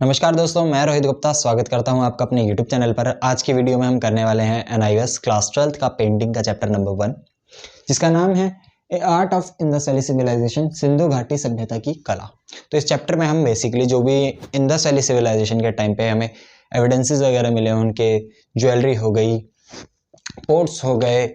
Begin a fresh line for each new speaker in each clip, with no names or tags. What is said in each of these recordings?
नमस्कार दोस्तों, मैं रोहित गुप्ता स्वागत करता हूं आपका अपने YouTube चैनल पर। आज की वीडियो में हम करने वाले हैं NIOS क्लास 12th का पेंटिंग का चैप्टर नंबर 1, जिसका नाम है a art of Indus valley civilisation, Sindhu घाटी सभ्यता की कला। तो इस चैप्टर में हम बेसिकली जो भी इंडस वैली सिविलाइजेशन के टाइम पे हमें एविडेंसेस वगैरह मिले, उनके ज्वेलरी हो गई, पोर्ट्स हो गए,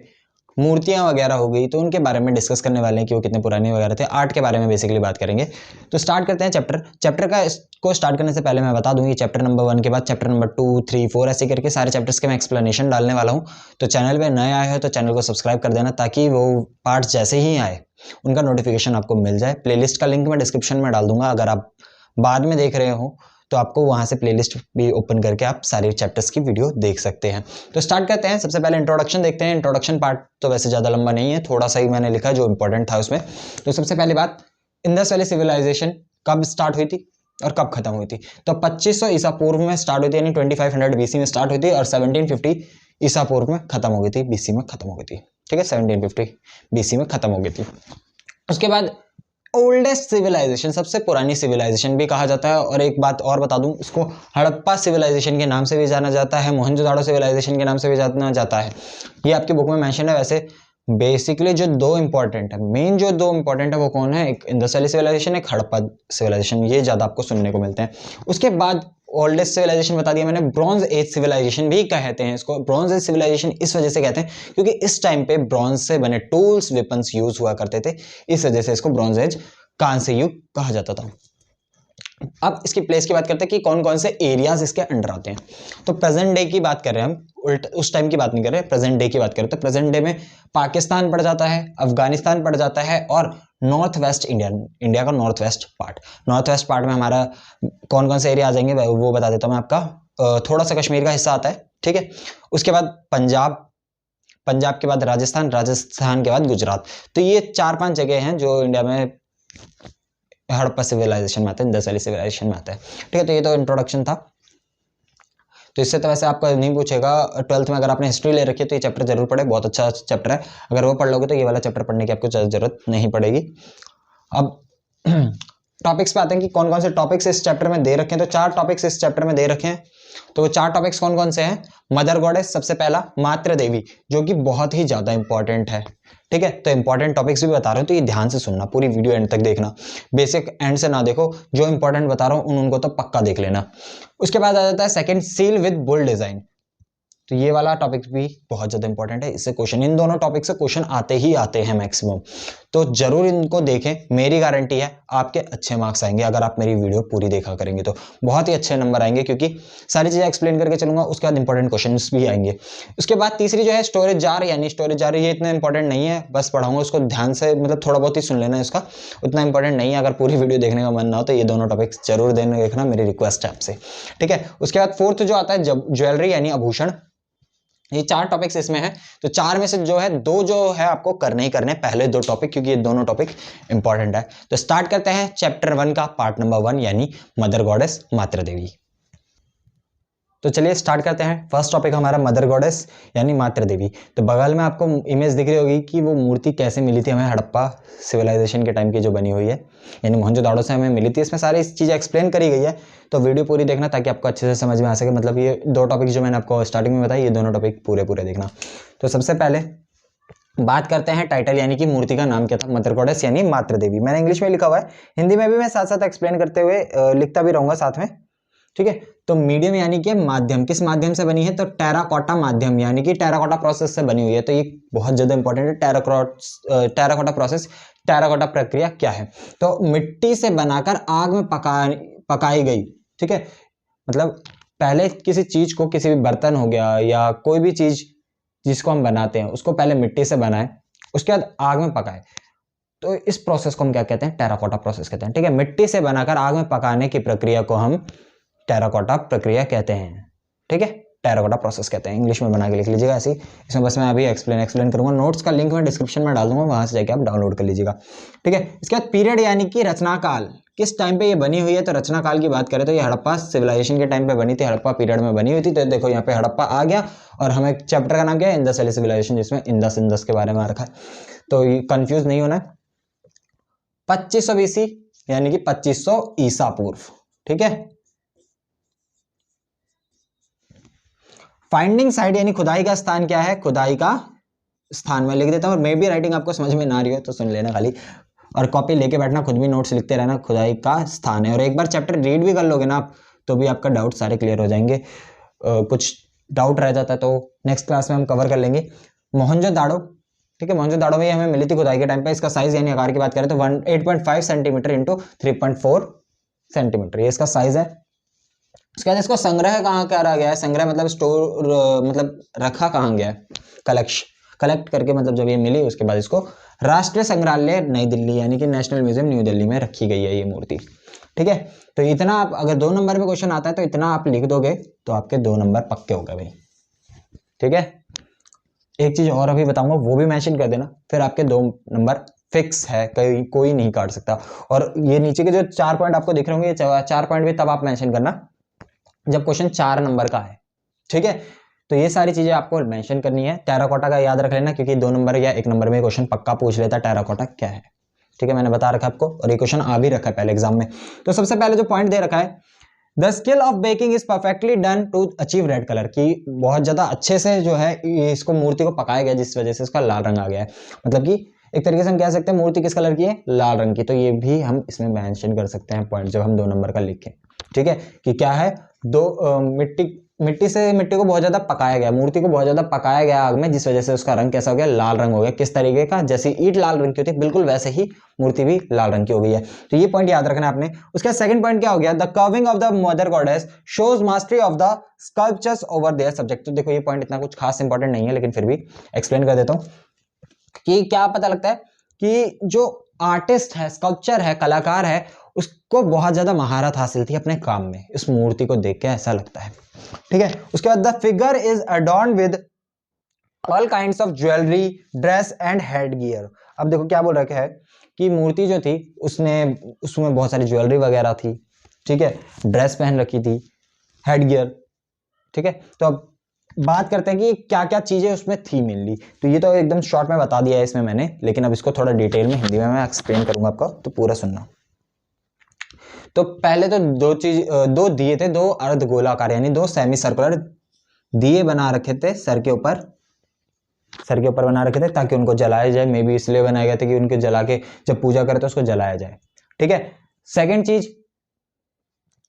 मूर्तियां वगैरह हो गई, तो उनके बारे में डिस्कस करने वाले हैं कि वो कितने पुराने वगैरह थे। आर्ट के बारे में बेसिकली बात करेंगे। तो स्टार्ट करते हैं चैप्टर का। इसको स्टार्ट करने से पहले मैं बता दूं कि चैप्टर नंबर 1 के बाद चैप्टर नंबर 2, 3, 4 ऐसे करके सारे चैप्टर्स के मैं एक्सप्लेनेशन डालने वाला हूं। तो चैनल पे नए आए हो तो चैनल को सब्सक्राइब कर देना, ताकि वो पार्ट्स जैसे ही आए उनका नोटिफिकेशन आपको मिल जाए। प्लेलिस्ट का लिंक मैं डिस्क्रिप्शन में डाल दूंगा। अगर आप बाद में देख रहे हो तो आपको वहां से प्लेलिस्ट भी ओपन करके आप सारे चैप्टर्स की वीडियो देख सकते हैं। तो स्टार्ट करते हैं। सबसे पहले इंट्रोडक्शन देखते हैं। इंट्रोडक्शन पार्ट तो वैसे ज़्यादा लंबा नहीं है, थोड़ा सा ही मैंने लिखा जो इंपॉर्टेंट था उसमें। तो सबसे पहली बात, इंडस वैली सिविलाइजेशन कब स्टार्ट हुई थी और कब खत्म हुई थी? तो 2500 ईसा पूर्व में स्टार्ट हुई थी, यानी 2500 BC में स्टार्ट हुई थी, और 1750 ईसा पूर्व में खत्म हो गई थी, BC में खत्म हो गई थी। ठीक है, 1750 BC में खत्म हो गई थी। उसके बाद ओल्डेस्ट सिविलाइजेशन, सबसे पुरानी सिविलाइजेशन भी कहा जाता है। और एक बात और बता दूं, इसको हड़प्पा सिविलाइजेशन के नाम से भी जाना जाता है, मोहनजोदाड़ो सिविलाइजेशन के नाम से भी जाना जाता है। ये आपकी बुक में मेंशन है। वैसे बेसिकली जो दो इंपॉर्टेंट है, मेन जो दो इंपॉर्टेंट है वो कौन है? एक इंडस वैली सिविलाइजेशन, एक हड़प्पा सिविलाइजेशन। ये ज्यादा आपको सुनने को मिलते हैं। उसके बाद ओल्डेस्ट सिविलाइजेशन बता दिया मैंने, ब्रॉन्ज एज सिविलाइजेशन भी कहते हैं इसको। ब्रॉन्ज एज सिविलाइजेशन इस वजह से कहते हैं क्योंकि इस टाइम पे ब्रॉन्ज से बने टूल्स, वेपन्स यूज हुआ करते थे, इस वजह से इसको ब्रॉन्ज एज, कांस्य युग कहा जाता था। अब इसकी प्लेस की बात करते हैं कि कौन कौन से एरियाज इसके अंडर आते हैं। तो प्रेजेंट डे की बात कर रहे हैं हम, उस टाइम की बात नहीं कर रहे, प्रेजेंट डे की बात करें तो प्रेजेंट डे में पाकिस्तान पड़ जाता है, अफगानिस्तान पड़ जाता है, और नॉर्थ वेस्ट इंडिया का north west part. North west part में हमारा कौन कौन से एरिया आ जाएंगे वो बता देता हूं मैं आपका। थोड़ा सा कश्मीर का हिस्सा आता है, ठीक है। उसके बाद पंजाब के बाद राजस्थान के बाद गुजरात। तो ये 4-5 जगह हैं जो इंडिया में हड़प्पा सिविलाइजेशन में आते हैं, इंडस वैली सिविलाइजेशन में आता है। ठीक है, तो ये तो इंट्रोडक्शन था। तो इससे तो वैसे आपका नहीं पूछेगा 12th में, अगर आपने हिस्ट्री ले रखी है तो ये चैप्टर जरूर पढ़े, बहुत अच्छा चैप्टर है। अगर वो पढ़ लोगे तो ये वाला चैप्टर पढ़ने की आपको जरूरत नहीं पड़ेगी। अब टॉपिक्स पे आते हैं कि कौन कौन से टॉपिक्स इस चैप्टर में दे रखे हैं। तो 4 टॉपिक्स इस चैप्टर में दे रखे हैं। तो वो 4 टॉपिक्स कौन कौन से हैं? मदर गॉडेस सबसे पहला, मातृ देवी, जो कि बहुत ही ज्यादा इंपॉर्टेंट है। ठीक है, तो इंपॉर्टेंट टॉपिक्स भी बता रहा हूं, तो ये ध्यान से सुनना, पूरी वीडियो एंड तक देखना। बेसिक एंड से ना देखो, जो इंपॉर्टेंट बता रहा हूं उनको तो पक्का देख लेना। उसके बाद आ जाता है second, seal with bull design. तो ये वाला टॉपिक भी बहुत ज्यादा इंपॉर्टेंट है। इससे क्वेश्चन, इन दोनों टॉपिक से क्वेश्चन आते ही आते हैं मैक्सिमम। तो जरूर इनको देखें, मेरी गारंटी है आपके अच्छे मार्क्स आएंगे अगर आप मेरी वीडियो पूरी देखा करेंगे। तो बहुत ही अच्छे नंबर आएंगे, क्योंकि सारी चीजें एक्सप्लेन करके चलूंगा। उसके बाद इंपॉर्टेंट क्वेश्चन भी आएंगे। उसके बाद तीसरी जो है स्टोरेज जार, यानी स्टोरेज जार, ये इतना इंपॉर्टेंट नहीं है, बस पढ़ाऊंगा उसको ध्यान से, मतलब थोड़ा बहुत ही सुन लेना इसका, उतना इंपॉर्टेंट नहीं है। अगर पूरी वीडियो देखने का मन ना हो तो ये दोनों टॉपिक्स जरूर देखना, मेरी रिक्वेस्ट है आपसे। ठीक है, उसके बाद फोर्थ जो आता है ज्वेलरी यानी आभूषण। ये 4 टॉपिक्स इसमें हैं। तो 4 में से जो है 2 जो है आपको करने ही करने, पहले 2 टॉपिक, क्योंकि ये दोनों टॉपिक इंपॉर्टेंट है। तो स्टार्ट करते हैं चैप्टर 1 का पार्ट नंबर 1, यानी मदर गॉडेस, मातृ देवी। तो चलिए स्टार्ट करते हैं। फर्स्ट टॉपिक हमारा मदर गॉडेस यानी मातृ देवी। तो बगल में आपको इमेज दिख रही होगी कि वो मूर्ति कैसे मिली थी हमें, हड़प्पा सिविलाइजेशन के टाइम की जो बनी हुई है, यानी मोहनजोदाड़ो से हमें मिली थी। इसमें सारी चीज़ें एक्सप्लेन करी गई है, तो वीडियो पूरी देखना ताकि आपको अच्छे से समझ में आ सके। मतलब ये 2 टॉपिक जो मैंने आपको स्टार्टिंग में बताया, ये दोनों टॉपिक पूरे देखना। तो सबसे पहले बात करते हैं टाइटल, यानी कि मूर्ति का नाम क्या था? मदर गॉडेस यानी मातृ देवी। मैंने इंग्लिश में लिखा हुआ है, हिंदी में भी मैं साथ साथ एक्सप्लेन करते हुए लिखता भी रहूंगा साथ में। ठीक है, तो मीडियम यानी कि माध्यम, किस माध्यम से बनी है? तो टेराकोटा माध्यम, यानी कि टेराकोटा प्रोसेस से बनी हुई है। तो ये बहुत ज्यादा इंपॉर्टेंट है, टेराकोटा प्रोसेस। टेराकोटा प्रक्रिया क्या है? तो मिट्टी से बनाकर आग में पकाई गई। ठीक है, मतलब पहले किसी चीज को, किसी भी बर्तन हो गया या कोई भी चीज जिसको हम बनाते हैं, उसको पहले मिट्टी से बनाए, उसके बाद आग में पकाए, तो इस प्रोसेस को हम क्या कहते हैं? टेराकोटा प्रोसेस कहते हैं। ठीक है, मिट्टी से बनाकर आग में पकाने की प्रक्रिया को हम टेराकोटा प्रक्रिया कहते हैं। ठीक है, टेराकोटा प्रोसेस कहते हैं। इंग्लिश में बना के लिख लीजिएगा ऐसे ही। इसमें बस मैं अभी एक्सप्लेन करूंगा। नोट्स का लिंक मैं डिस्क्रिप्शन में डाल दूंगा, वहां से जाके आप डाउनलोड कर लीजिएगा। ठीक है, इसके बाद पीरियड यानी कि रचनाकाल, किस टाइम पे ये बनी हुई है? तो रचनाकाल की बात करें तो ये हड़प्पा सिविलाइजेशन के टाइम पे बनी थी, हड़प्पा पीरियड में बनी हुई थी। तो देखो यहाँ पे हड़प्पा आ गया, और हमें चैप्टर का नाम क्या है? इंडस वैली सिविलाइजेशन, जिसमें इंडस के बारे में रखा है। तो कंफ्यूज नहीं होना। 2500 BC यानी कि 2500 ईसा पूर्व। ठीक है, फाइंडिंग साइट यानी खुदाई का स्थान क्या है, खुदाई का स्थान मैं लिख देता हूँ। और मे बी राइटिंग आपको समझ में ना आ रही हो तो सुन लेना खाली, और कॉपी लेके बैठना, खुद भी नोट्स लिखते रहना। खुदाई का स्थान है, और एक बार चैप्टर रीड भी कर लोगे ना आप तो भी आपका डाउट सारे क्लियर हो जाएंगे। कुछ डाउट रह जाता है तो नेक्स्ट क्लास में हम कवर कर लेंगे। मोहनजोदाड़ो, ठीक है, मोहनजोदाड़ो में हमें मिली थी खुदाई के टाइम पे। इसका साइज यानी आकार की बात करें तो 8.5 सेंटीमीटर इंटू 3.4 सेंटीमीटर, ये इसका साइज है। उसके बाद इसको संग्रह कहाँ करा गया है, संग्रह मतलब स्टोर, मतलब रखा कहाँ गया है, कलेक्ट करके, मतलब जब ये मिली उसके बाद इसको राष्ट्रीय संग्रहालय नई दिल्ली यानी कि नेशनल म्यूजियम न्यू दिल्ली में रखी गई है ये मूर्ति। ठीक है, तो इतना आप अगर 2 नंबर में क्वेश्चन आता है तो इतना आप लिख दोगे तो आपके 2 नंबर पक्के हो गए भाई। ठीक है, एक चीज और अभी बताऊंगा वो भी मेंशन कर देना, फिर आपके 2 नंबर फिक्स है, कोई नहीं काट सकता। और ये नीचे के जो 4 पॉइंट आपको दिख रहे होंगे, ये 4 पॉइंट भी तब आप मेंशन करना जब क्वेश्चन 4 नंबर का है। ठीक है, तो ये सारी चीजें आपको मेंशन करनी है। टेराकोटा का याद रख लेना क्योंकि 2 नंबर या 1 नंबर में क्वेश्चन पक्का पूछ लेता है टेराकोटा क्या है। ठीक है, मैंने बता रखा आपको, और ये क्वेश्चन आ भी रखा है पहले एग्जाम में। तो सबसे पहले जो पॉइंट दे रखा है, the skill of baking is perfectly done to achieve red colour, की बहुत ज्यादा अच्छे से जो है इसको मूर्ति को पकाया गया जिस वजह से इसका लाल रंग आ गया है। मतलब कि एक तरीके से हम कह सकते हैं मूर्ति किस कलर की है, लाल रंग की। तो ये भी हम इसमें मेंशन कर सकते हैं पॉइंट जब हम 2 नंबर का लिखें। ठीक है, कि क्या है, मिट्टी को बहुत ज्यादा पकाया गया, मूर्ति को बहुत ज्यादा पकाया गया आग में, जिस वजह से उसका रंग कैसा हो गया, लाल रंग हो गया। किस तरीके का, जैसे ईंट लाल रंग की होती है बिल्कुल वैसे ही मूर्ति भी लाल रंग की हो गई है। तो ये पॉइंट याद रखना आपने। उसका सेकंड पॉइंट क्या हो गया, the curving of the mother goddess shows mastery of the sculptures over their subject. तो देखो ये पॉइंट इतना कुछ खास इंपॉर्टेंट नहीं है, लेकिन फिर भी एक्सप्लेन कर देता हूं कि क्या पता लगता है कि जो आर्टिस्ट है, स्कल्पचर है, कलाकार है, उसको बहुत ज्यादा महारत हासिल थी अपने काम में, इस मूर्ति को देख के ऐसा लगता है। ठीक है, उसके बाद the figure is adorned with all kinds of jewellery, dress and head gear. अब देखो क्या बोल रखा है कि मूर्ति जो थी उसमें बहुत सारी ज्वेलरी वगैरह थी। ठीक है, ड्रेस पहन रखी थी, हेड गियर। ठीक है, तो अब बात करते हैं कि क्या क्या चीजें उसमें थी मेनली। तो ये तो एकदम शॉर्ट में बता दिया है इसमें मैंने, लेकिन अब इसको थोड़ा डिटेल में हिंदी में मैं एक्सप्लेन करूंगा आपको, तो पूरा सुनना। तो पहले तो 2 दिए थे, 2 अर्धगोलाकार यानी 2 सेमी सर्कुलर दिए बना रखे थे सर के ऊपर बना रखे थे ताकि उनको जलाया जाए। मे बी इसलिए बनाया गया था कि उनको जला के जब पूजा करे तो उसको जलाया जाए। ठीक है, सेकंड चीज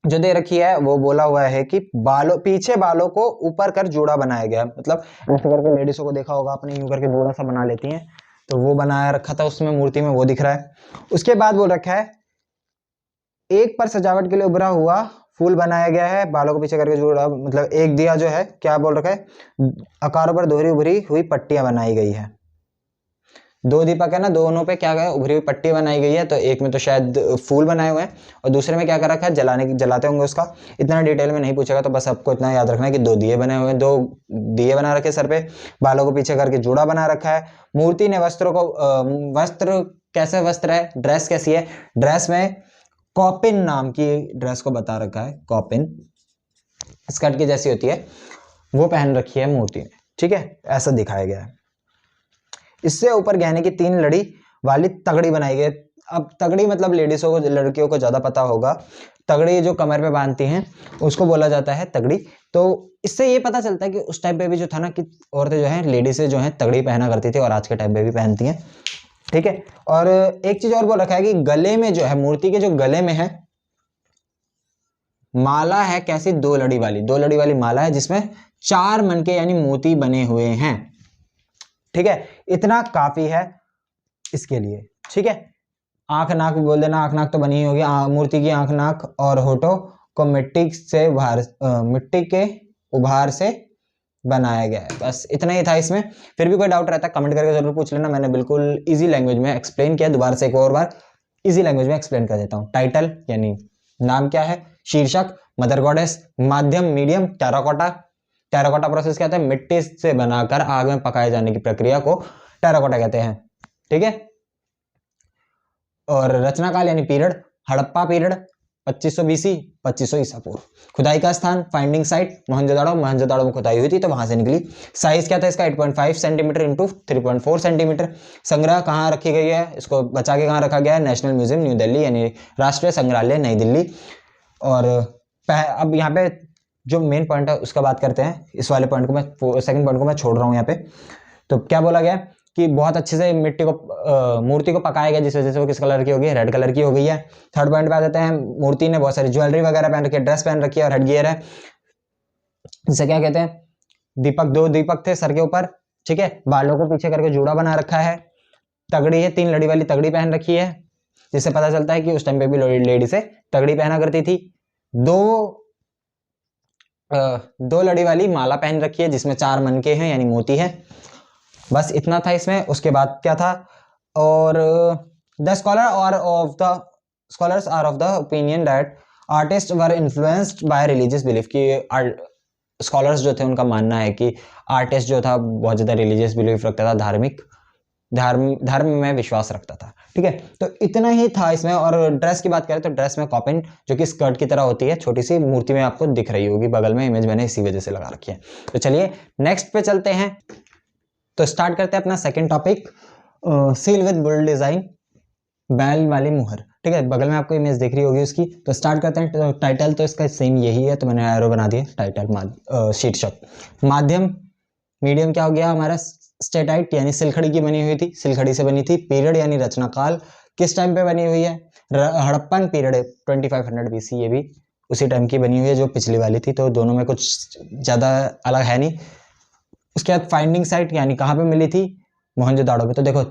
जो दे रखी है वो बोला हुआ है कि पीछे बालों को ऊपर कर जोड़ा बनाया गया। मतलब ऐसे करके लेडीजों को देखा होगा आपने, यूं करके जोड़ा सा बना लेती हैं, तो वो बनाया रखा था उसमें मूर्ति में, वो दिख रहा है। उसके बाद बोल रखा है एक पर सजावट के लिए उभरा हुआ फूल बनाया गया है, बालों को पीछे करके जोड़ा, मतलब एक दिया जो है क्या बोल रखा है, आकारों पर दोहरी उभरी हुई पट्टियां बनाई गई है। 2 दीपक है ना, दोनों पे क्या गया, उभरी हुई पट्टी बनाई गई है। तो एक में तो शायद फूल बनाए हुए हैं और दूसरे में क्या कर रखा है, जलाते होंगे उसका। इतना डिटेल में नहीं पूछेगा, तो बस आपको इतना याद रखना है कि 2 दिए बने हुए हैं, 2 दिए बना रखे सर पे, बालों को पीछे करके जोड़ा बना रखा है। मूर्ति ने वस्त्र कैसे वस्त्र है, ड्रेस कैसी है, ड्रेस में कॉपिन नाम की ड्रेस को बता रखा है, कॉपिन स्कर्ट की जैसी होती है, वो पहन रखी है मूर्ति ने। ठीक है, ऐसा दिखाया गया है। इससे ऊपर गहने की 3 लड़ी वाली तगड़ी बनाई गई। अब तगड़ी मतलब लेडीजों को, लड़कियों को ज्यादा पता होगा, तगड़ी जो कमर पे बांधती हैं उसको बोला जाता है तगड़ी। तो इससे ये पता चलता है कि उस टाइम पे भी जो था ना कि औरतें जो है, लेडीजें जो है तगड़ी पहना करती थी, और आज के टाइम पे भी पहनती हैं। ठीक है, और एक चीज और बोल रखा है कि गले में जो है, मूर्ति के जो गले में है माला है, कैसी, 2 लड़ी वाली माला है, जिसमें 4 मनके यानी मोती बने हुए हैं। ठीक है, इतना काफी है इसके लिए। ठीक है, आंख नाक बोल देना, आंख नाक तो बनी ही होगी। मूर्ति की आंख नाक और होठों को मिट्टी के उभार से बनाया गया है। बस इतना ही था इसमें। फिर भी कोई डाउट रहता है कमेंट करके जरूर पूछ लेना, मैंने बिल्कुल इजी लैंग्वेज में एक्सप्लेन किया। दोबारा से एक और बार इजी लैंग्वेज में एक्सप्लेन कर देता हूँ। टाइटल यानी नाम क्या है, शीर्षक मदर गॉडेस, माध्यम मीडियम टेराकोटा। टेराकोटा प्रोसेस क्या होता है, मिट्टी से बनाकर आग में पकाए जाने की प्रक्रिया को टेराकोटा कहते हैं। ठीक है, और रचनाकाल यानी पीरियड, हड़प्पा पीरियड 2500 BC 2500 ईसा पूर्व। खुदाई का स्थान, फाइंडिंग साइट मोहनजोदाड़ो में खुदाई हुई थी तो वहां से निकली। साइज क्या था इसका, 8.5 सेंटीमीटर इंटू 3.4 सेंटीमीटर। संग्रह कहाँ रखी गई है, इसको बचा के कहाँ रखा गया है, नेशनल म्यूजियम न्यू दिल्ली यानी राष्ट्रीय संग्रहालय नई दिल्ली। और अब यहाँ पे जो मेन पॉइंट है उसका बात करते हैं। इस वाले पॉइंट को मैं, सेकंड पॉइंट को मैं छोड़ रहा हूँ यहाँ पे। तो क्या बोला गया कि बहुत अच्छे से मिट्टी को मूर्ति को पकाया गया, जिस वजह से वो किस कलर की हो गई, रेड कलर की हो गई है। थर्ड पॉइंट पे आ जाते हैं, मूर्ति ने बहुत सारी ज्वेलरी वगैरह पहन रखी है, ड्रेस पहन रखी है और हेडगियर है, जिसे क्या कहते हैं, दीपक, 2 दीपक थे सर के ऊपर, ठीक है। बालों को पीछे करके जूड़ा बना रखा है, तगड़ी है, 3 लड़ी वाली तगड़ी पहन रखी है, जिससे पता चलता है कि उस टाइम पे भी लेडी से तगड़ी पहना करती थी। 2 लड़ी वाली माला पहन रखी है, जिसमें 4 मनके हैं यानी मोती है। बस इतना था इसमें। उसके बाद क्या था, और the scholars are of the opinion that artist were influenced by religious belief, कि स्कॉलर्स जो थे उनका मानना है कि आर्टिस्ट जो था बहुत ज्यादा रिलीजियस बिलीफ रखता था, धर्म में विश्वास रखता था, ठीक है। तो इतना ही था इसमें। और ड्रेस की बात करें तो ड्रेस में कॉपिन, जो कि स्कर्ट की तरह होती है, छोटी सी मूर्ति में आपको दिख रही होगी बगल में, इमेज मैंने इसी वजह से लगा रखी है। तो चलिए नेक्स्ट पे चलते हैं। तो स्टार्ट करते हैं अपना second topic, seal with bull design, बैल वाली मुहर, ठीक है। बगल में आपको इमेज दिख रही होगी उसकी। तो स्टार्ट करते हैं। तो टाइटल तो इसका सेम यही है, तो मैंने एरो बना दिया, टाइटल शीर्षक। माध्यम, मीडियम क्या हो गया हमारा, स्टेटाइट यानी सिलखड़ी की बनी हुई थी, सिलखड़ी से बनी थी। पीरियड यानी रचना काल, किस टाइम पे बनी हुई है, हड़प्पन पीरियड, 2500 BC, ये भी उसी टाइम की बनी हुई है जो पिछली वाली थी, तो दोनों में कुछ ज्यादा अलग है नहीं। उसके बाद फाइंडिंग साइट यानी कहाँ पे मिली थी, मोहनजोदाड़ो पे। तो देखो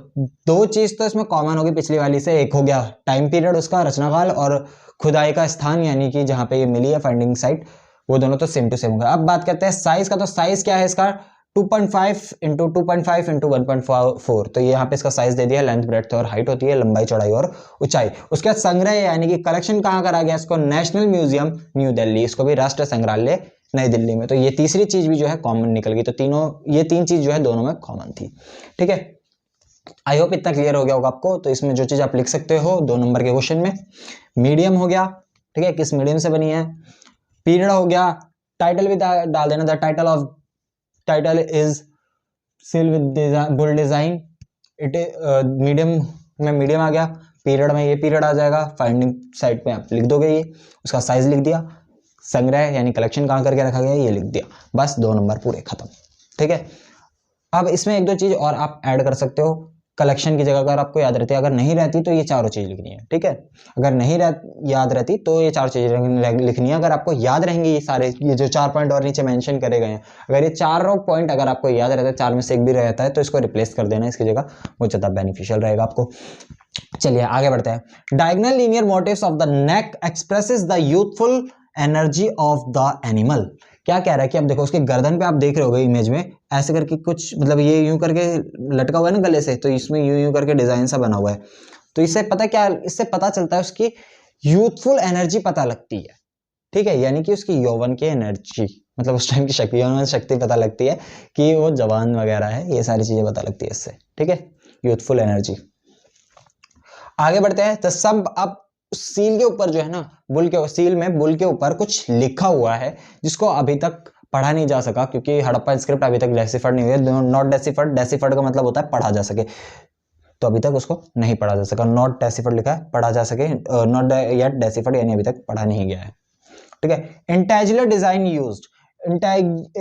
2 चीज तो इसमें कॉमन होगी पिछली वाली से, एक हो गया टाइम पीरियड उसका, रचनाकाल, और खुदाई का स्थान यानी कि जहाँ पे ये मिली है फाइंडिंग साइट, वो दोनों तो सेम टू सेम होगा। अब बात करते हैं साइज का। तो साइज क्या है इसका, 2.5 इंटू 2.5 इंटू 1.4। तो ये यहाँ पे इसका साइज दे दिया, लेंथ ब्रेड्थ और हाइट होती है, लंबाई चौड़ाई और ऊंचाई। उसके बाद संग्रह यानी कि कलेक्शन कहाँ करा गया इसको, नेशनल म्यूजियम न्यू दिल्ली, इसको भी राष्ट्रीय संग्रहालय नई दिल्ली में। तो ये तीसरी चीज भी जो है कॉमन निकल गई। तो ये 3 चीज जो है दोनों में कॉमन थी, ठीक है। आई होप इतना क्लियर हो गया होगा आपको। तो इसमें जो चीज आप लिख सकते हो 2 नंबर के क्वेश्चन में, मीडियम हो गया, ठीक है, किस मीडियम से बनी है, पीरियड हो गया, टाइटल भी डाल देना, the title is seal with bull design, it medium में मीडियम आ गया, पीरियड में ये पीरियड आ जाएगा, फाइंडिंग साइट पे आप लिख दोगे ये, उसका साइज लिख दिया, संग्रह यानी कलेक्शन कहाँ करके रखा गया ये लिख दिया, बस 2 नंबर पूरे खत्म, ठीक है। अब इसमें 1-2 चीज और आप ऐड कर सकते हो कलेक्शन की जगह, अगर आपको याद रहती है, अगर नहीं रहती तो ये 4 चीज लिखनी है, ठीक है। अगर नहीं याद रहती तो ये 4 चीज लिखनी है। अगर आपको याद रहेंगे ये सारे, ये जो 4 पॉइंट और नीचे मेंशन करे गए हैं, अगर ये 4 पॉइंट अगर आपको याद रहता है, 4 में से एक भी रहता है, तो इसको रिप्लेस कर देना इसकी जगह, वो ज्यादा बेनिफिशियल रहेगा आपको। चलिए आगे बढ़ते हैं। Diagonal linear motives of the neck expresses the youthful energy of the animal. क्या कह रहा है कि अब देखो उसके गर्दन पे आप देख रहे होगे इमेज में, ऐसे करके कुछ, मतलब ये यूं करके लटका हुआ है ना गले से, तो इसमें यूं करके डिजाइन सा बना हुआ है। तो इससे पता चलता है उसकी यूथफुल एनर्जी पता लगती है, ठीक है, यानी कि उसकी यौवन की एनर्जी, मतलब उस टाइम की शक्ति, यौवन शक्ति पता लगती है कि वो जवान वगैरह है, ये सारी चीजें पता लगती है इससे, ठीक है, यूथफुल एनर्जी। आगे बढ़ते हैं। तो सब अब सील के ऊपर जो है ना, सील में बुल के ऊपर कुछ लिखा हुआ है जिसको अभी तक पढ़ा नहीं जा सका, क्योंकि हड़प्पा स्क्रिप्ट अभी तक डेसिफर्ड नहीं हुई है। नॉट डेसिफर्ड, डेसिफर्ड का मतलब होता है पढ़ा जा सके, तो अभी तक उसको नहीं पढ़ा जा सका। नॉट डेसिफर्ड लिखा है, पढ़ा जा सके, नॉट येट डेसिफर्ड यानी अभी तक पढ़ा नहीं गया है, ठीक है। Intaglio design used, intaglio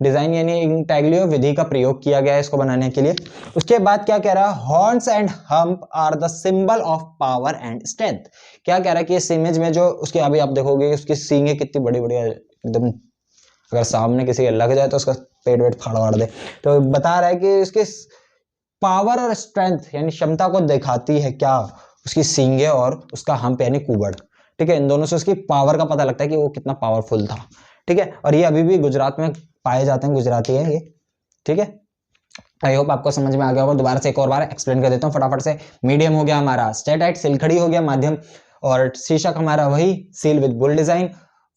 design यानी इंटेग्लियो विधि का प्रयोग किया गया है इसको बनाने के लिए। उसके बाद क्या कह रहा है, horns and hump are the symbol of power and strength. क्या कह रहा है कि इस इमेज में जो उसके, अभी आप देखोगे उसकी सींगें कितनी बड़ी बड़ी एकदम, अगर सामने किसी के लग जाए तो उसका पेट वेट फाड़ दे। तो बता रहा है कि उसके पावर और स्ट्रेंथ यानी क्षमता को दिखाती है क्या, उसकी सींगे और उसका हम्प यानी कुबड़, ठीक है। इन दोनों से उसकी पावर का पता लगता है कि वो कितना पावरफुल था, ठीक है। और ये अभी भी गुजरात में पाए जाते हैं, गुजराती है ये, ठीक है। आई होप आपको समझ में आ गया होगा। दोबारा से एक और बार एक्सप्लेन कर देता हूँ फटाफट से। मीडियम हो गया हमारा स्टेटाइट, सिलखड़ी हो गया माध्यम, और शीर्षक हमारा वही seal with bull design.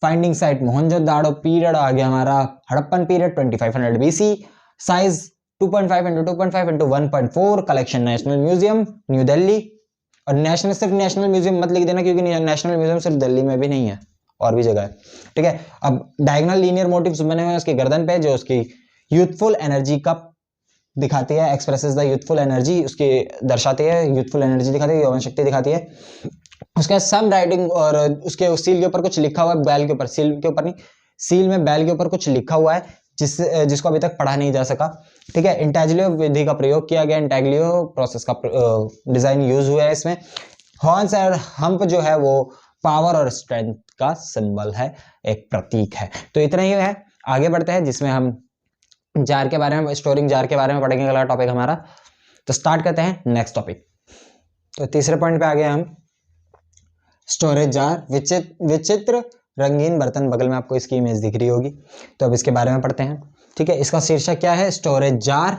Finding site Mohenjodaro, period आ गया हमारा Harappan period 2500 BC, size 2.5 into 2.5 into 1.4, collection national museum new Delhi. और नेशनल, सिर्फ नेशनल म्यूजियम मत लिख देना, क्योंकि नेशनल म्यूजियम सिर्फ दिल्ली में भी नहीं है, और भी जगह है, ठीक है। अब डायगोनल लीनियर मोटिव्स बने हुए हैं उसकी गर्दन पे, जो उसकी यूथफुल एनर्जी का दिखाती है, एक्सप्रेसेस द यूथफुल एनर्जी, उसकी दर्शाती है, यूथफुल एनर्जी दिखाती है, यौवन शक्ति दिखाती है। उसके बाद सम राइटिंग, और उसके सील के ऊपर कुछ लिखा हुआ है, बैल के ऊपर, सील के ऊपर नहीं, सील में बैल के ऊपर कुछ लिखा हुआ है जिसको अभी तक पढ़ा नहीं जा सका। ठीक है, इंटेग्लियो विधि का प्रयोग किया गया, इंटेग्लियो प्रोसेस का डिजाइन यूज हुआ है इसमें। हॉर्न्स और हम्प जो है वो पावर और स्ट्रेंथ का सिंबल है, एक प्रतीक है। तो इतना ही है, आगे बढ़ते हैं जिसमें हम जार के बारे में, स्टोरिंग जार के बारे में पढ़ेंगे, अगला टॉपिक हमारा। तो स्टार्ट करते हैं नेक्स्ट टॉपिक। तो तीसरे पॉइंट पे आ गए हम, स्टोरेज जार, विचित्र रंगीन बर्तन। बगल में आपको इसकी इमेज दिख रही होगी, तो अब इसके बारे में पढ़ते हैं। ठीक है, इसका शीर्षक क्या है, स्टोरेज जार,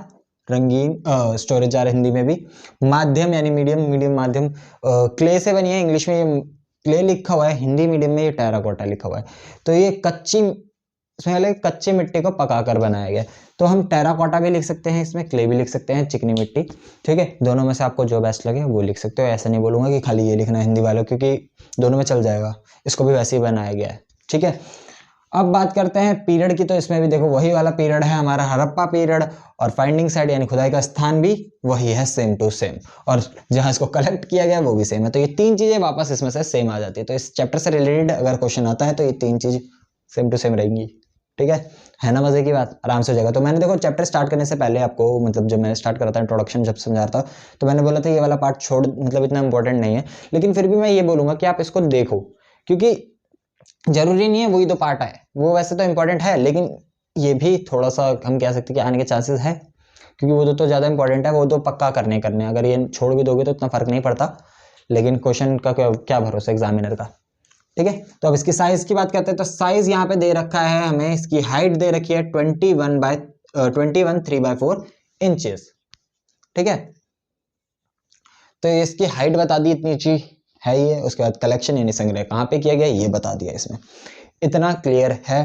रंगीन स्टोरेज जार हिंदी में भी माध्यम यानी मीडियम, मीडियम माध्यम, क्ले से बनी है। इंग्लिश में ये क्ले लिखा हुआ है, हिंदी मीडियम में ये टेराकोटा लिखा हुआ है। तो ये कच्ची मिट्टी को पकाकर बनाया गया। तो हम टेराकोटा भी लिख सकते हैं, इसमें क्ले भी लिख सकते हैं, चिकनी मिट्टी। ठीक है, दोनों में से आपको जो बेस्ट लगे वो लिख सकते हो। ऐसा नहीं बोलूंगा कि खाली ये लिखना हिंदी वालों, क्योंकि दोनों में चल जाएगा, इसको भी वैसे ही बनाया गया है। ठीक है, अब बात करते हैं पीरियड की। तो इसमें भी देखो वही वाला पीरियड है हमारा, हड़प्पा पीरियड, और फाइंडिंग साइट यानी खुदाई का स्थान भी वही है, सेम टू सेम, और जहां इसको कलेक्ट किया गया वो भी सेम है। तो ये तीन चीजें वापस इसमें से सेम आ जाती है। तो इस चैप्टर से रिलेटेड अगर क्वेश्चन आता है तो ये तीन चीज सेम टू सेम रहेंगी। ठीक है ना, मजे की बात, आराम से हो जाएगा। तो मैंने देखो चैप्टर स्टार्ट करने से पहले आपको, मतलब जब मैं स्टार्ट कर रहा था, इंट्रोडक्शन जब समझा रहा था, तो मैंने बोला था ये वाला पार्ट छोड़, मतलब इतना इंपॉर्टेंट नहीं है, लेकिन फिर भी मैं ये बोलूंगा कि आप इसको देखो, क्योंकि जरूरी नहीं है वही तो पार्ट है, वो वैसे तो इंपॉर्टेंट है, लेकिन ये भी थोड़ा सा हम कह सकते हैं कि आने के चांसेस है, क्योंकि वो तो ज्यादा इंपॉर्टेंट है, वो तो पक्का करने, अगर ये छोड़ भी दोगे तो इतना फर्क नहीं पड़ता, लेकिन क्वेश्चन का क्या भरोसा एग्जामिनर का। ठीक है, तो अब इसकी साइज की बात करते हैं। तो साइज यहाँ पे दे रखा है हमें, इसकी हाइट दे रखी है 21 3/4 इंचेस। ठीक है, तो इसकी हाइट बता दी, इतनी ऊंची है ये। उसके बाद कलेक्शन यानी संग्रह कहाँ पे किया गया ये बता दिया इसमें, इतना क्लियर है।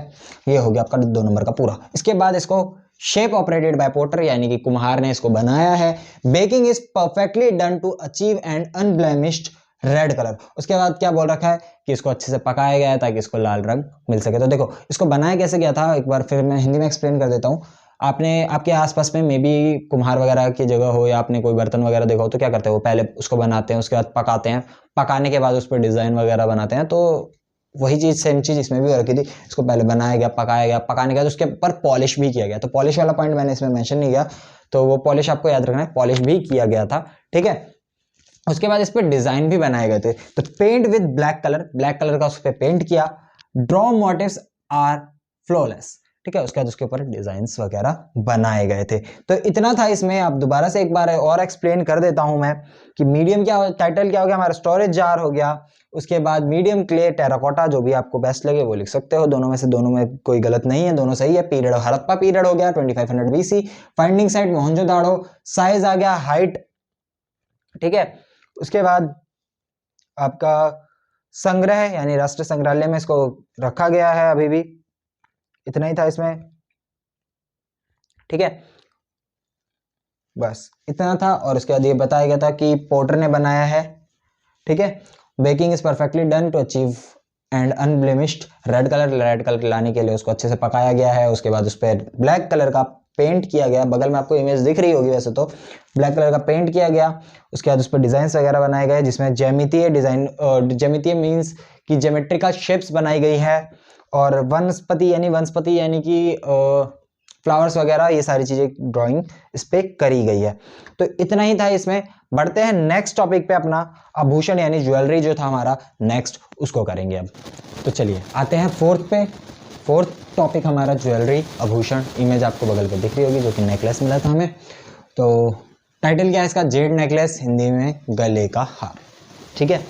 ये हो गया आपका 2 नंबर का पूरा। इसके बाद इसको शेप ऑपरेटेड बाय पोटर, यानी कि कुम्हार ने इसको बनाया है। Baking is perfectly done to achieve and unblemished red colour. उसके बाद क्या बोल रखा है कि इसको अच्छे से पकाया गया है ताकि इसको लाल रंग मिल सके। तो देखो इसको बनाया कैसे गया था, एक बार फिर मैं हिंदी में एक्सप्लेन कर देता हूँ। आपके आसपास में मे बी कुम्हार वगैरह की जगह हो, या आपने कोई बर्तन वगैरह देखा हो, तो क्या करते हैं वो पहले उसको बनाते हैं, उसके बाद पकाते हैं, पकाने के बाद उस पर डिजाइन वगैरह बनाते हैं। तो वही चीज, सेम चीज इसमें भी हो रखी थी। इसको पहले बनाया गया, पकाया गया, पकाने के बाद उसके ऊपर पॉलिश भी किया गया। तो पॉलिश वाला पॉइंट मैंने इसमें मेंशन नहीं किया, तो वो पॉलिश आपको याद रखना है, पॉलिश भी किया गया था। ठीक है, उसके बाद इस पर डिजाइन भी बनाए गए थे। तो पेंट विद ब्लैक कलर का उस पर पेंट किया। Draw motives are flawless. ठीक है, उसके बाद उसके ऊपर डिजाइन्स वगैरह बनाए गए थे। तो इतना था इसमें। अब दोबारा से एक बार और एक्सप्लेन कर देता हूं मैं कि मीडियम टाइटल क्या हो गया हमारा, स्टोरेज जार हो गया। उसके बाद मीडियम क्ले, टेराकोटा, जो भी आपको बेस्ट लगे वो लिख सकते हो, दोनों में से, दोनों में कोई गलत नहीं है, दोनों सही है। पीरियड हड़प्पा पीरियड हो गया 2500 BC। Finding site Mohenjodaro. Size आ गया, हाइट। ठीक है, उसके बाद आपका संग्रह यानी राष्ट्रीय संग्रहालय में इसको रखा गया है अभी भी। इतना ही था इसमें। ठीक है, बस इतना था। और उसके बाद ये बताया गया था कि पोर्टर ने बनाया है। ठीक है, baking is perfectly done to achieve and unblemished red colour लाने के लिए उसको अच्छे से पकाया गया है। उसके बाद उस पर ब्लैक कलर का पेंट किया गया, बगल में आपको इमेज दिख रही होगी वैसे तो, ब्लैक कलर का पेंट किया गया। उसके बाद उस पर डिजाइन वगैरह बनाए गए, जिसमें ज्यामितीय डिजाइन, ज्यामितीय मीन्स की ज्योमेट्रिकल शेप्स बनाई गई है। और वनस्पति यानी कि फ्लावर्स वगैरह, ये सारी चीजें ड्राइंग इस पे करी गई है। तो इतना ही था इसमें। बढ़ते हैं नेक्स्ट टॉपिक पे, अपना आभूषण यानी ज्वेलरी जो था हमारा नेक्स्ट, उसको करेंगे अब। तो चलिए आते हैं फोर्थ टॉपिक हमारा ज्वेलरी, आभूषण। इमेज आपको बगल पे दिख रही होगी, जो कि नेकलेस मिला था हमें। तो टाइटल क्या है इसका, जेड नेकलेस, हिंदी में गले का हार। ठीक है,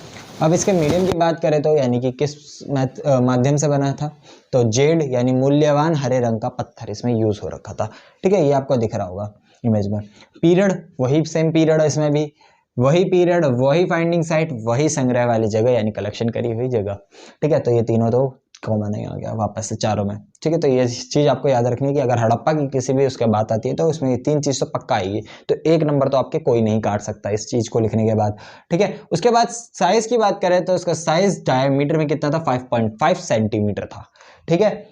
अब इसके मीडियम की बात करें तो, यानी कि किस माध्यम से बना था, तो जेड यानी मूल्यवान हरे रंग का पत्थर इसमें यूज हो रखा था। ठीक है, ये आपको दिख रहा होगा इमेज में। पीरियड वही सेम पीरियड है इसमें भी, वही पीरियड, वही फाइंडिंग साइट, वही संग्रह वाली जगह यानी कलेक्शन करी हुई जगह। ठीक है, तो ये तीनों तो कॉमन ही आ गया वापस से चारों में। ठीक है, तो ये चीज आपको याद रखनी है कि अगर हड़प्पा की किसी भी उसके बात आती है तो उसमें ये तीन चीज तो पक्का आएगी। तो 1 नंबर तो आपके कोई नहीं काट सकता इस चीज को लिखने के बाद। ठीक है, उसके बाद साइज की बात करें तो उसका साइज डायमीटर में कितना था, 5.5 सेंटीमीटर था। ठीक है,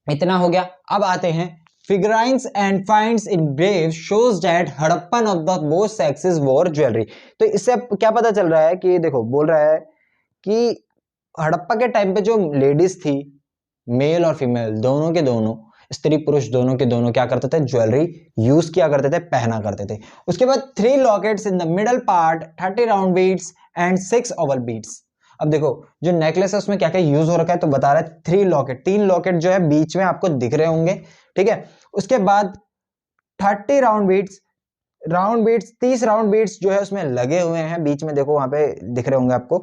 इतना हो गया। अब आते हैं figurines and finds engraved shows that Harappan of the both sexes wore jewelry। तो इससे क्या पता चल रहा है कि देखो बोल रहा है कि हड़प्पा के टाइम पे जो लेडीज थी, मेल और फीमेल दोनों के दोनों, स्त्री पुरुष दोनों के दोनों क्या करते थे, ज्वेलरी यूज किया करते थे, पहना करते थे। उसके बाद 3 lockets in the middle part, 30 round beads and 6 Oval beads. अब देखो जो नेकलेस है उसमें क्या क्या यूज हो रखा है, तो बता रहा है 3 लॉकेट, 3 लॉकेट जो है बीच में आपको दिख रहे होंगे, ठीक है। उसके बाद 30 राउंड बीड्स, 30 राउंड बीड्स जो है उसमें लगे हुए हैं बीच में, देखो वहां पे दिख रहे होंगे आपको,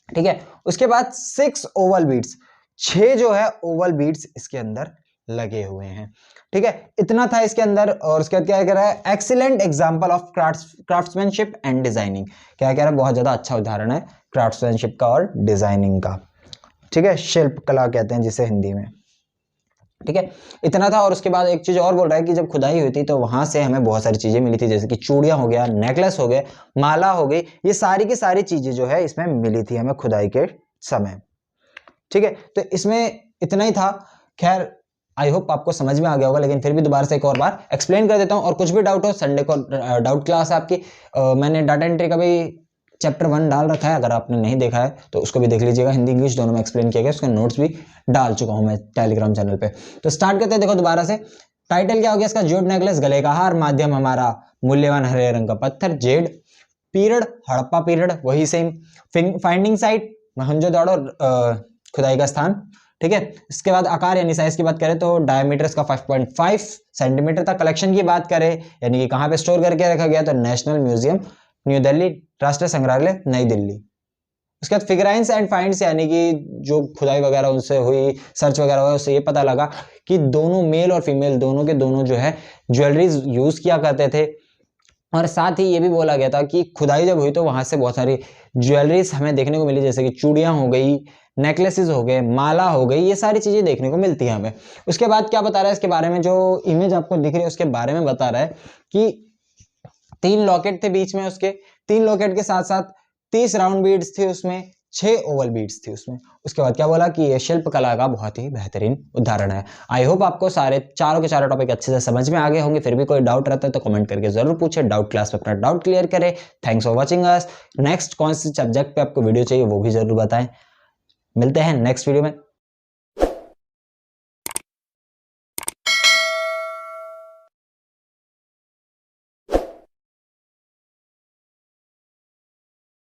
ठीक है। उसके बाद 6 ओवल बीड्स, 6 जो है ओवल बीड्स इसके अंदर लगे हुए हैं, ठीक है। इतना था इसके अंदर। और उसके बाद क्या कह रहा है, excellent example of craftsmanship and designing, क्या कह रहा है, बहुत ज्यादा अच्छा उदाहरण है क्राफ्ट्समैनशिप का और डिजाइनिंग का, ठीक है, शिल्प कला कहते हैं जिसे हिंदी में, ठीक है। इतना था। और उसके बाद एक चीज और बोल रहा है कि जब खुदाई हुई थी तो वहां से हमें बहुत सारी चीजें मिली थी, जैसे कि चूड़ियां हो गया, नेकलेस हो गए, माला हो गई, ये सारी की सारी चीजें जो है इसमें मिली थी हमें खुदाई के समय, ठीक है। तो इसमें इतना ही था। खैर आई होप आपको समझ में आ गया होगा, लेकिन फिर भी दोबारा से एक और बार एक्सप्लेन कर देता हूं। और कुछ भी डाउट हो, संडे को डाउट क्लास है आपकी, मैंने डाटा एंट्री का भी चैप्टर 1 डाल रखा है, अगर आपने नहीं देखा है तो उसको भी देख लीजिएगा, हिंदी इंग्लिश दोनों में एक्सप्लेन किया गया, उसके नोट्स भी डाल चुका हूं मैं टेलीग्राम चैनल पे। तो स्टार्ट करते हैं। देखो दोबारा से टाइटल क्या हो गया इसका, ज्यूड नेकलेस, गले का हार, माध्यम हमारा मूल्यवान हरे रंग का पत्थर, जेड, पीरियड हड़प्पा पीरियड वही सेम, फाइंडिंग साइट मोहनजोदड़ो खुदाई का स्थान, ठीक है। इसके बाद आकार यानी साइज की बात करें तो डायमीटर इसका 5.5 सेंटीमीटर था। कलेक्शन की बात करें यानी कि कहां पे स्टोर करके रखा गया, तो नेशनल म्यूजियम न्यू दिल्ली, राष्ट्रीय संग्रहालय नई दिल्ली। उसके बाद फिगराइंस एंड फाइंड्स यानी कि जो खुदाई वगैरह उनसे हुई, सर्च वगैरह हुआ, उससे ये पता लगा कि दोनों मेल और फीमेल दोनों के दोनों जो है ज्वेलरीज यूज किया करते थे। और साथ ही ये भी बोला गया था कि खुदाई जब हुई तो वहां से बहुत सारी ज्वेलरीज हमें देखने को मिली, जैसे कि चूड़ियां हो गई, नेकलेसेस हो गए, माला हो गई, ये सारी चीजें देखने को मिलती है हमें। उसके बाद क्या बता रहा है इसके बारे में, जो इमेज आपको दिख रही है उसके बारे में बता रहा है कि 3 लॉकेट थे बीच में, उसके 3 लॉकेट के साथ साथ 30 राउंड बीड्स थे उसमें, 6 ओवल बीड्स थी उसमें। उसके बाद क्या बोला कि ये शिल्प कला का बहुत ही बेहतरीन उदाहरण है। आई होप आपको सारे चारों के चारों टॉपिक अच्छे से समझ में आ गए होंगे। फिर भी कोई डाउट रहता है तो कमेंट करके जरूर पूछे, डाउट क्लास में अपना डाउट क्लियर करें। Thanks for watching us. Next कौन से सब्जेक्ट पे आपको वीडियो चाहिए वो भी जरूर बताएं। मिलते हैं नेक्स्ट वीडियो में।